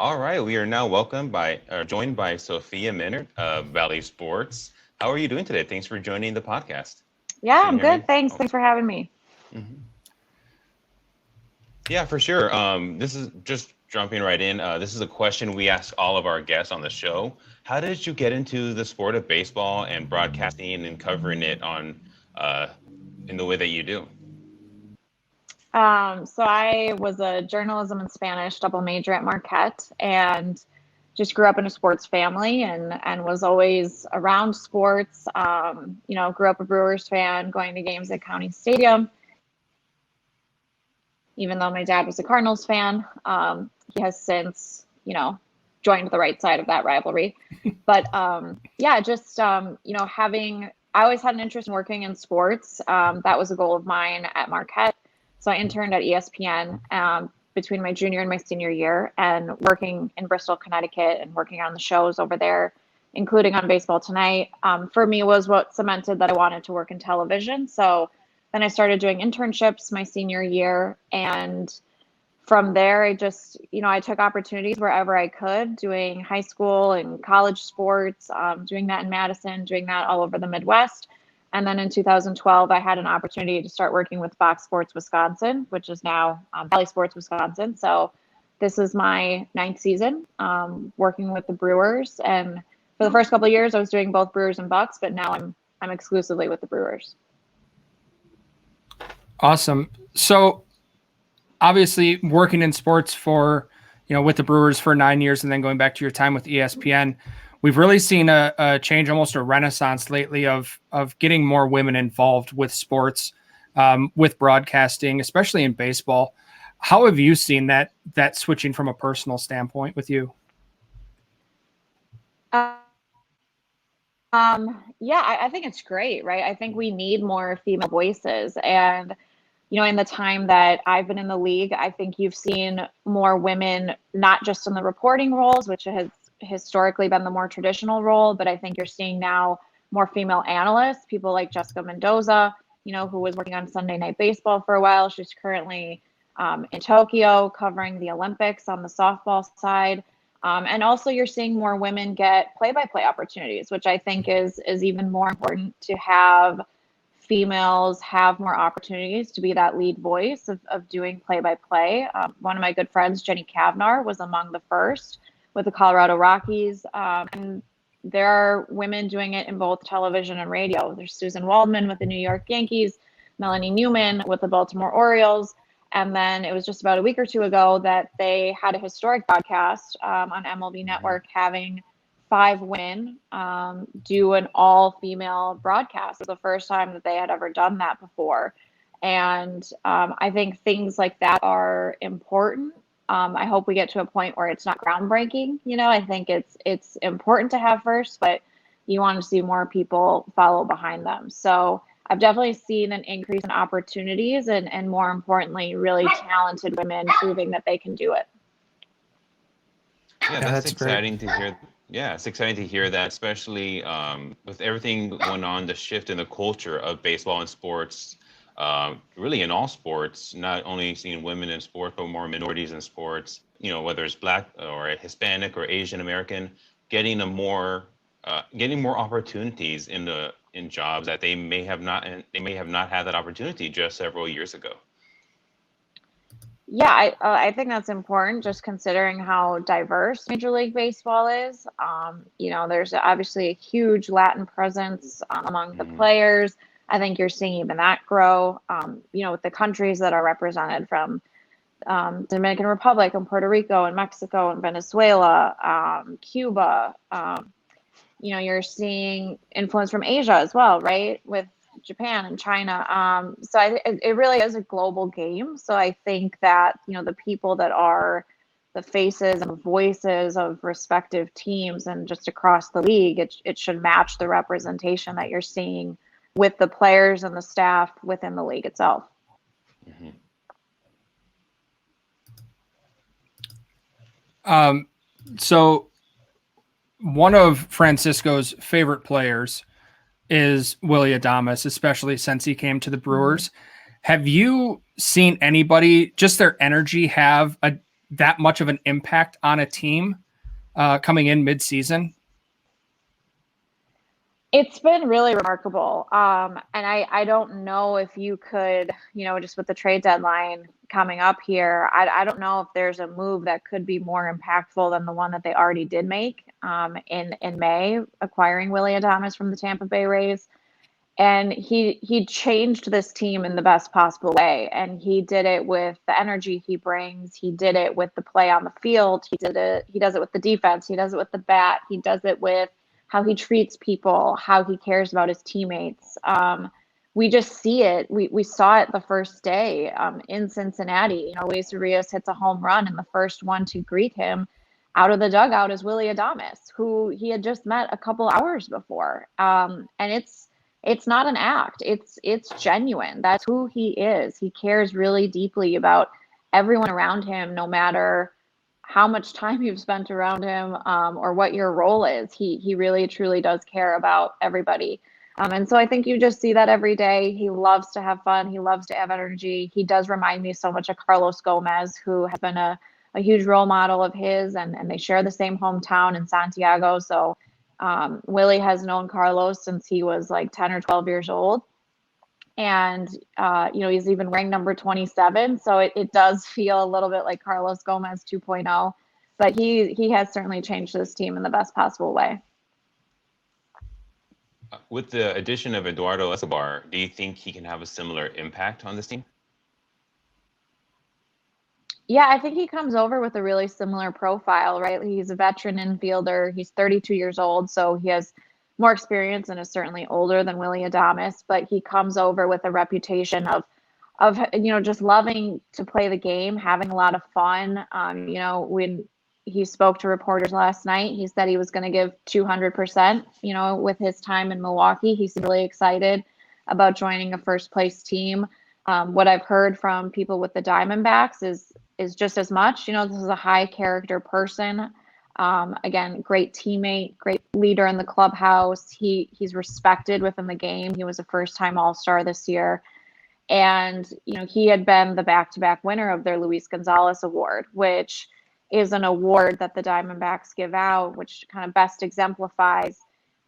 All right, we are now joined by Sophia Minnaert of Bally Sports. How are you doing today? Thanks for joining the podcast. Yeah, Can you I'm hear me? good. Thanks. Oh. Thanks for having me. Mhm. Yeah, for sure. This is just jumping right in. This is a question we ask all of our guests on the show. How did you get into the sport of baseball and broadcasting and covering it uh, in the way that you do? So I was a journalism and Spanish double major at Marquette and just grew up in a sports family and was always around sports. Grew up a Brewers fan, going to games at County Stadium, even though my dad was a Cardinals fan. He has since, joined the right side of that rivalry. But I always had an interest in working in sports. That was a goal of mine at Marquette. So I interned at ESPN between my junior and my senior year, and working in Bristol, Connecticut, and working on the shows over there, including on Baseball Tonight, for me was what cemented that I wanted to work in television. So then I started doing internships my senior year, and from there, I took opportunities wherever I could, doing high school and college sports, doing that in Madison, doing that all over the Midwest. And then in 2012, I had an opportunity to start working with Fox Sports Wisconsin, which is now Bally Sports Wisconsin. So this is my 9th season working with the Brewers. And for the first couple of years, I was doing both Brewers and Bucks, but now I'm exclusively with the Brewers. Awesome. So obviously working in sports with the Brewers for 9 years and then going back to your time with ESPN, we've really seen a change, almost a renaissance lately of getting more women involved with sports, with broadcasting, especially in baseball. How have you seen that switching from a personal standpoint with you? I think it's great, right? I think we need more female voices. And in the time that I've been in the league, I think you've seen more women, not just in the reporting roles, which has historically been the more traditional role, but I think you're seeing now more female analysts, people like Jessica Mendoza, who was working on Sunday Night Baseball for a while. She's currently in Tokyo covering the Olympics on the softball side. And also you're seeing more women get play-by-play opportunities, which I think is even more important, to have females have more opportunities to be that lead voice of doing play-by-play. One of my good friends, Jenny Kavnar, was among the first with the Colorado Rockies. And there are women doing it in both television and radio. There's Susan Waldman with the New York Yankees, Melanie Newman with the Baltimore Orioles. And then it was just about a week or two ago that they had a historic broadcast on MLB Network, having 5 women do an all-female broadcast. It was the first time that they had ever done that before. And I think things like that are important. I hope we get to a point where it's not groundbreaking. I think it's important to have first, but you want to see more people follow behind them. So I've definitely seen an increase in opportunities and more importantly, really talented women proving that they can do it. Yeah, that's exciting to hear. Yeah, it's exciting to hear that, especially with everything going on, the shift in the culture of baseball and sports, really in all sports, not only seeing women in sports, but more minorities in sports, whether it's Black or Hispanic or Asian American, getting more opportunities in jobs that they may have not had that opportunity just several years ago. Yeah, I think that's important, just considering how diverse Major League Baseball is. There's obviously a huge Latin presence among the players. I think you're seeing even that grow, with the countries that are represented, from Dominican Republic and Puerto Rico and Mexico and Venezuela, Cuba. You're seeing influence from Asia as well, right? With Japan and China. So it really is a global game. So I think that, the people that are the faces and voices of respective teams and just across the league, it should match the representation that you're seeing with the players and the staff within the league itself. So one of Francisco's favorite players is Willy Adames, especially since he came to the Brewers. Have you seen anybody, just their energy, have that much of an impact on a team coming in mid-season? It's been really remarkable. And I don't know if you could, just with the trade deadline coming up here, I don't know if there's a move that could be more impactful than the one that they already did make in May, acquiring Willy Adames from the Tampa Bay Rays. And he changed this team in the best possible way. And he did it with the energy he brings. He did it with the play on the field. He does it with the defense. He does it with the bat. He does it with how he treats people, how he cares about his teammates. We just see it. We saw it the first day in Cincinnati. Luis Urias hits a home run, and the first one to greet him out of the dugout is Willy Adames, who he had just met a couple hours before. And it's not an act. It's genuine. That's who he is. He cares really deeply about everyone around him, no matter how much time you've spent around him or what your role is. He really, truly does care about everybody. And so I think you just see that every day. He loves to have fun. He loves to have energy. He does remind me so much of Carlos Gomez, who has been a huge role model of his, and they share the same hometown in Santiago. So Willy has known Carlos since he was like 10 or 12 years old. And, he's even ranked number 27. So it does feel a little bit like Carlos Gomez 2.0, but he has certainly changed this team in the best possible way. With the addition of Eduardo Escobar, do you think he can have a similar impact on this team? Yeah, I think he comes over with a really similar profile, right? He's a veteran infielder. He's 32 years old, so he has more experience and is certainly older than Willy Adames, but he comes over with a reputation of just loving to play the game, having a lot of fun. When he spoke to reporters last night, he said he was going to give 200%, with his time in Milwaukee. He's really excited about joining a first place team. What I've heard from people with the Diamondbacks is just as much. This is a high character person. Again, great teammate, great leader in the clubhouse. He's respected within the game. He was a first-time All-Star this year. And, he had been the back-to-back winner of their Luis Gonzalez Award, which is an award that the Diamondbacks give out, which kind of best exemplifies,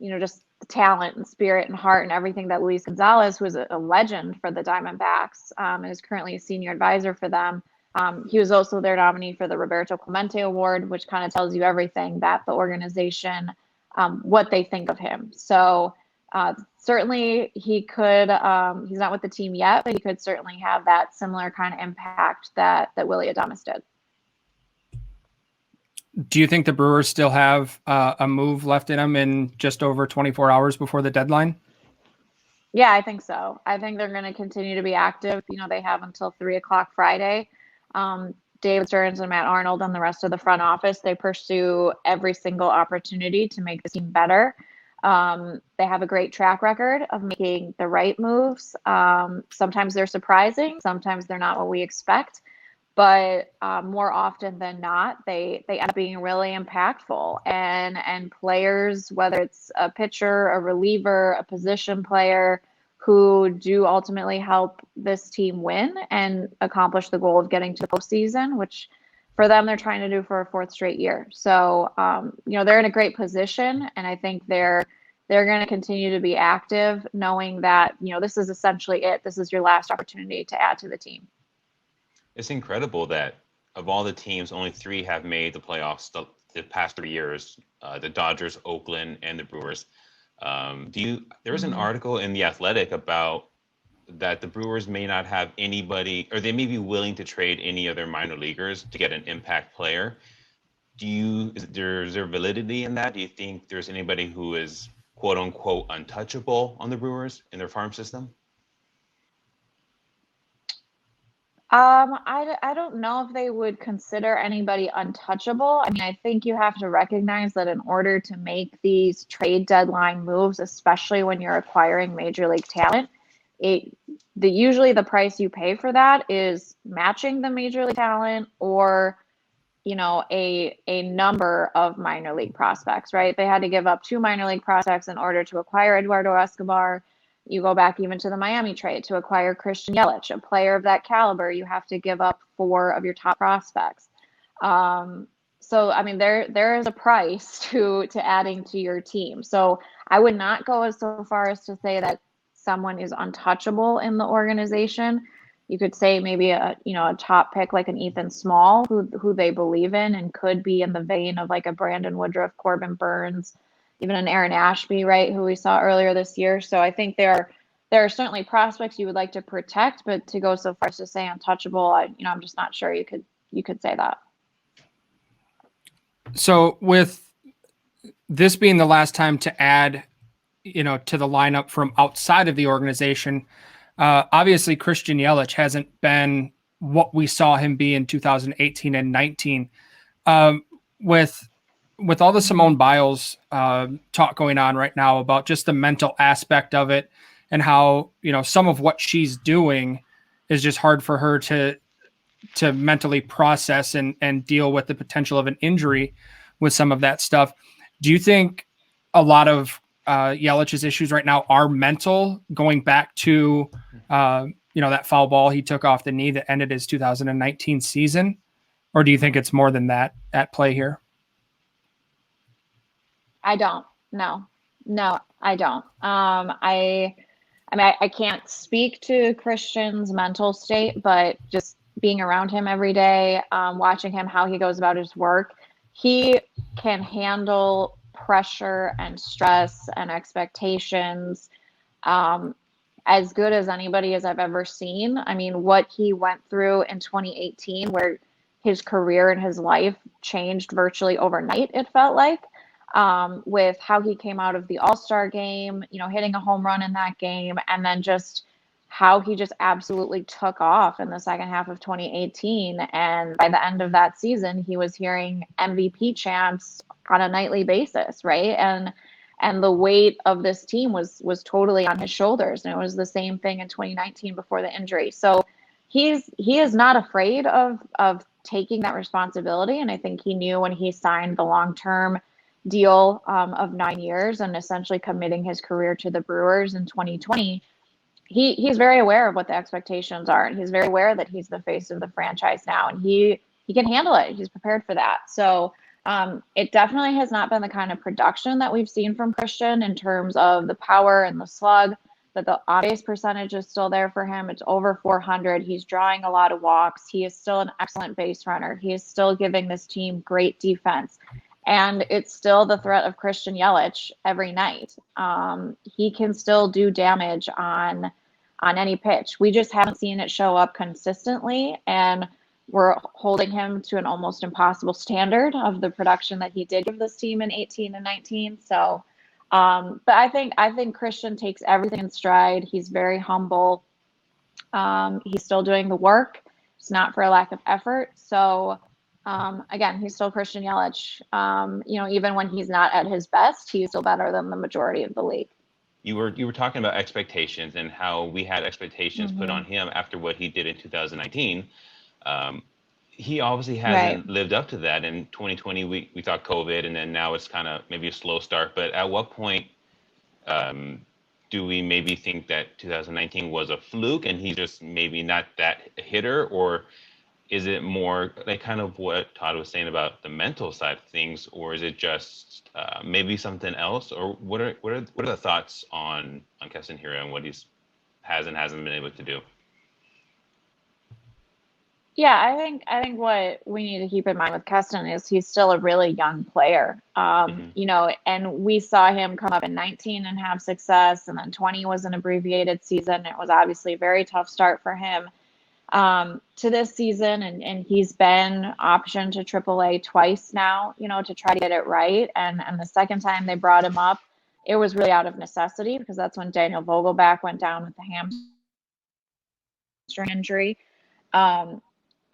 just the talent and spirit and heart and everything that Luis Gonzalez, who is a legend for the Diamondbacks, and is currently a senior advisor for them. He was also their nominee for the Roberto Clemente Award, which kind of tells you everything that the organization, what they think of him. So certainly he could, he's not with the team yet, but he could certainly have that similar kind of impact that Willy Adames did. Do you think the Brewers still have a move left in them in just over 24 hours before the deadline? Yeah, I think so. I think they're going to continue to be active. They have until 3:00 Friday. David Stearns and Matt Arnold and the rest of the front office, they pursue every single opportunity to make the team better. They have a great track record of making the right moves. Sometimes they're surprising. Sometimes they're not what we expect. But more often than not, they end up being really impactful. And players, whether it's a pitcher, a reliever, a position player, who do ultimately help this team win and accomplish the goal of getting to the postseason, which for them, they're trying to do for a fourth straight year. So, they're in a great position, and I think they're going to continue to be active, knowing that, this is essentially it. This is your last opportunity to add to the team. It's incredible that of all the teams, only 3 have made the playoffs the past 3 years, the Dodgers, Oakland, and the Brewers. There was an article in The Athletic about that the Brewers may not have anybody, or they may be willing to trade any other minor leaguers to get an impact player. Is there validity in that? Do you think there's anybody who is quote unquote untouchable on the Brewers in their farm system? I don't know if they would consider anybody untouchable. I mean, I think you have to recognize that in order to make these trade deadline moves, especially when you're acquiring major league talent, usually the price you pay for that is matching the major league talent or, a number of minor league prospects, right? They had to give up 2 minor league prospects in order to acquire Eduardo Escobar. You go back even to the Miami trade to acquire Christian Yelich, a player of that caliber. You have to give up 4 of your top prospects. So I mean, there is a price to adding to your team. So I would not go as so far as to say that someone is untouchable in the organization. You could say maybe a top pick like an Ethan Small, who they believe in and could be in the vein of like a Brandon Woodruff, Corbin Burns, even an Aaron Ashby, right, who we saw earlier this year. So I think there are certainly prospects you would like to protect, but to go so far as to say untouchable, I'm just not sure you could say that. So with this being the last time to add, to the lineup from outside of the organization, obviously Christian Yelich hasn't been what we saw him be in 2018 and 19. With all the Simone Biles talk going on right now about just the mental aspect of it and how, some of what she's doing is just hard for her to mentally process and deal with the potential of an injury with some of that stuff. Do you think a lot of Yelich's issues right now are mental, going back to that foul ball he took off the knee that ended his 2019 season? Or do you think it's more than that at play here? I don't. No, I don't. I mean, I can't speak to Christian's mental state, but just being around him every day, watching him, how he goes about his work, he can handle pressure and stress and expectations as good as anybody as I've ever seen. I mean, what he went through in 2018, where his career and his life changed virtually overnight, it felt like, with how he came out of the All-Star game, hitting a home run in that game, and then just how he just absolutely took off in the second half of 2018. And by the end of that season, he was hearing MVP chants on a nightly basis, right? And the weight of this team was totally on his shoulders. And it was the same thing in 2019 before the injury. So he is not afraid of taking that responsibility. And I think he knew when he signed the long-term deal of 9 years and essentially committing his career to the Brewers in 2020, he's very aware of what the expectations are, and he's very aware that he's the face of the franchise now, and he can handle it. He's prepared for that. So it definitely has not been the kind of production that we've seen from Christian in terms of the power and the slug, but the on-base percentage is still there for him. It's over 400. He's drawing a lot of walks. He is still an excellent base runner. He is still giving this team great defense. And it's still the threat of Christian Yelich every night. He can still do damage on any pitch. We just haven't seen it show up consistently, and we're holding him to an almost impossible standard of the production that he did give this team in 18 and 19. So, but I think Christian takes everything in stride. He's very humble. He's still doing the work. It's not for a lack of effort. So, again, he's still Christian Yelich. Even when he's not at his best, he's still better than the majority of the league. You were talking about expectations and how we had expectations put on him after what he did in 2019. He obviously hasn't lived up to that. In 2020, we thought COVID, and then now it's kind of maybe a slow start. But at what point do we maybe think that 2019 was a fluke and he's just maybe not that hitter? Or is it more like kind of what Todd was saying about the mental side of things, or is it just maybe something else? Or what are the thoughts on Keston Hiura and what he's has and hasn't been able to do? Yeah, I think what we need to keep in mind with Keston is he's still a really young player. And we saw him come up in 19 and have success, and then 20 was an abbreviated season. It was obviously a very tough start for him to this season, and he's been optioned to AAA twice now, to try to get it right. And the second time they brought him up, it was really out of necessity, because that's when Daniel Vogelback went down with the hamstring injury.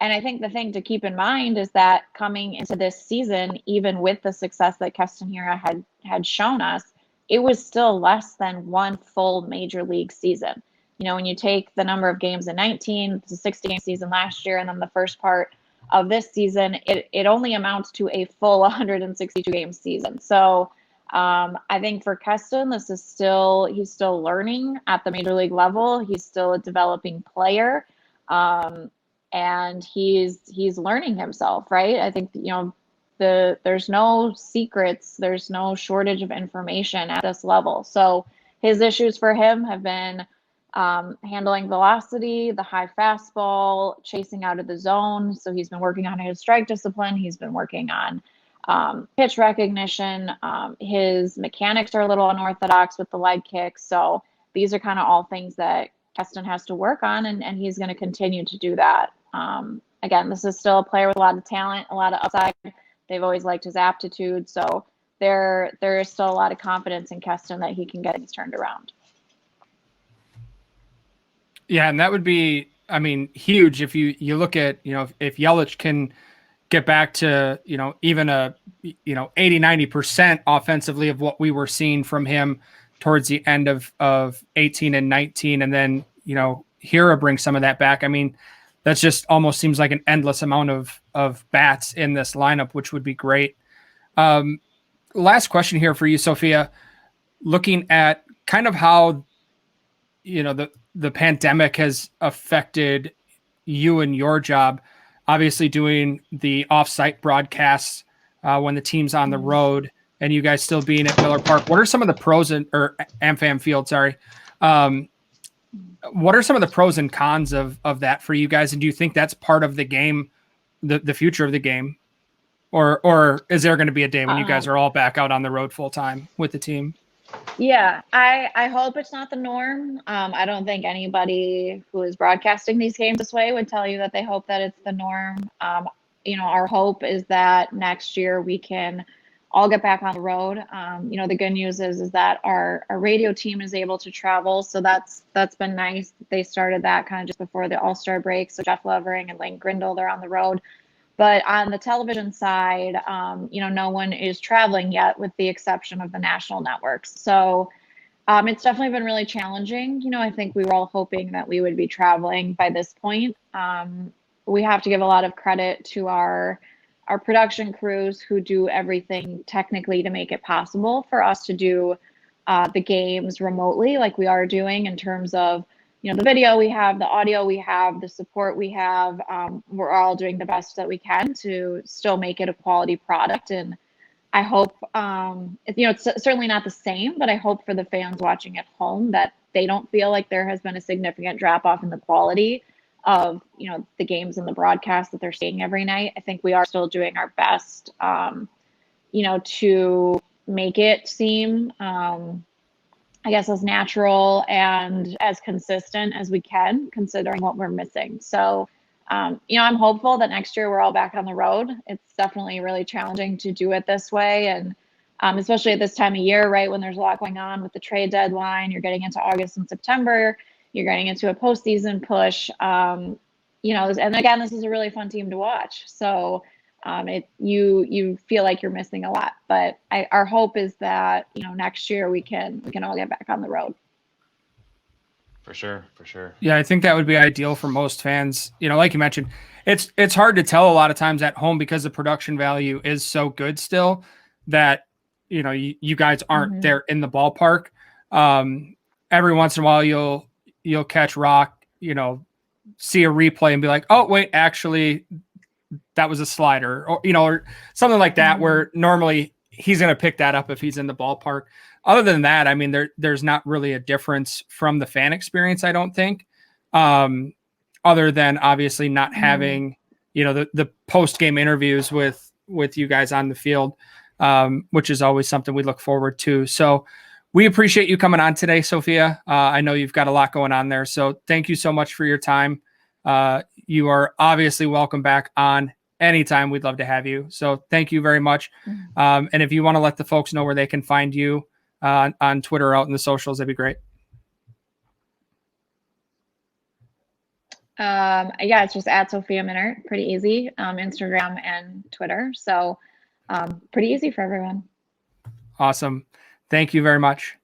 And I think the thing to keep in mind is that coming into this season, even with the success that Keston Hiura had shown us, it was still less than one full major league season. When you take the number of games in 19, it's a 60-game season last year, and then the first part of this season, it only amounts to a full 162-game season. So I think for Keston, he's still learning at the major league level. He's still a developing player. and he's learning himself, right? I think, there's no secrets, there's no shortage of information at this level. So his issues for him have been handling velocity, the high fastball, chasing out of the zone. So he's been working on his strike discipline. He's been working on pitch recognition. His mechanics are a little unorthodox with the leg kick. So these are kind of all things that Keston has to work on, and he's going to continue to do that. Again, this is still a player with a lot of talent, a lot of upside. They've always liked his aptitude. So there is still a lot of confidence in Keston that he can get things turned around. Yeah, and that would be, huge if you look at, if Yelich can get back to, even 80-90% offensively of what we were seeing from him towards the end of 18 and 19, and then, Hira brings some of that back. That just almost seems like an endless amount of bats in this lineup, which would be great. Last question here for you, Sophia. Looking at kind of how, the pandemic has affected you and your job, obviously doing the offsite broadcasts when the team's on the road, and you guys still being at Miller Park. What are some of the pros or AmFam Field? Sorry. What are some of the pros and cons of that for you guys? And do you think that's part of the game, the future of the game, or is there going to be a day when you guys are all back out on the road full time with the team? Yeah, I hope it's not the norm. I don't think anybody who is broadcasting these games this way would tell you that they hope that it's the norm. Our hope is that next year we can all get back on the road. The good news is that our radio team is able to travel. So that's been nice. They started that kind of just before the All-Star break. So Jeff Levering and Lane Grindle, they're on the road. But on the television side, no one is traveling yet with the exception of the national networks. So it's definitely been really challenging. I think we were all hoping that we would be traveling by this point. We have to give a lot of credit to our production crews who do everything technically to make it possible for us to do the games remotely like we are doing in terms of the video we have, the audio we have, the support we have. We're all doing the best that we can to still make it a quality product. And I hope, it's certainly not the same, but I hope for the fans watching at home that they don't feel like there has been a significant drop off in the quality of, the games and the broadcast that they're seeing every night. I think we are still doing our best, to make it seem, as natural and as consistent as we can, considering what we're missing. So, I'm hopeful that next year we're all back on the road. It's definitely really challenging to do it this way. And especially at this time of year, right, when there's a lot going on with the trade deadline, you're getting into August and September, you're getting into a postseason push. And again, this is a really fun team to watch. So you feel like you're missing a lot, but our hope is that next year we can all get back on the road. For sure. Yeah, I think that would be ideal for most fans. Like you mentioned, it's hard to tell a lot of times at home because the production value is so good still that you guys aren't there in the ballpark. Every once in a while you'll catch Rock, see a replay and be like, oh wait, actually that was a slider, or something like that, where normally he's going to pick that up if he's in the ballpark. Other than that, there's not really a difference from the fan experience, I don't think, other than obviously not having, the post-game interviews with you guys on the field, which is always something we look forward to. So we appreciate you coming on today, Sophia. I know you've got a lot going on there, so thank you so much for your time. You are obviously welcome back on anytime. We'd love to have you. So thank you very much. And if you want to let the folks know where they can find you on Twitter or out in the socials, that'd be great. It's just at Sophia Minnaert. Pretty easy. Instagram and Twitter. So pretty easy for everyone. Awesome. Thank you very much.